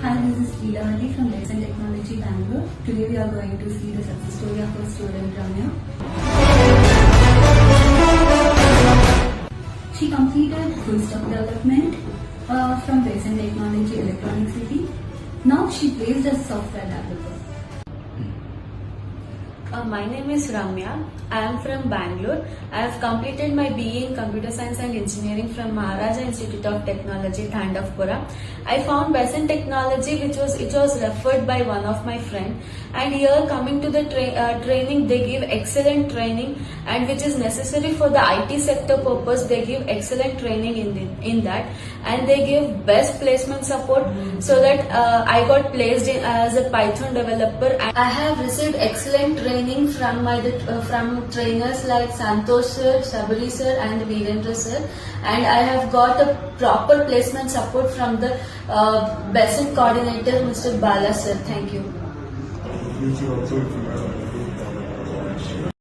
Hi, this is Leela from Besant Technologies, Bangalore. Today we are going to see the success story of our student Ramya. She completed full stack development from Besant Technology Electronic City. Now she placed as software developer. My name is Ramya. I am from Bangalore. I have completed my BE in Computer Science and Engineering from Maharaja Institute of Technology, Thandavpura. I found Besant Technology, which was referred by one of my friend. And here, coming to the training, they give excellent training, and which is necessary for the IT sector purpose. They give excellent training in that, and they give best placement support, so that I got placed as a Python developer. And I have received excellent training from from trainers like Santhosh sir, Sabari sir, and veerendra sir, and I have got a proper placement support from the Besant coordinator, Mr. Bala sir. Thank you.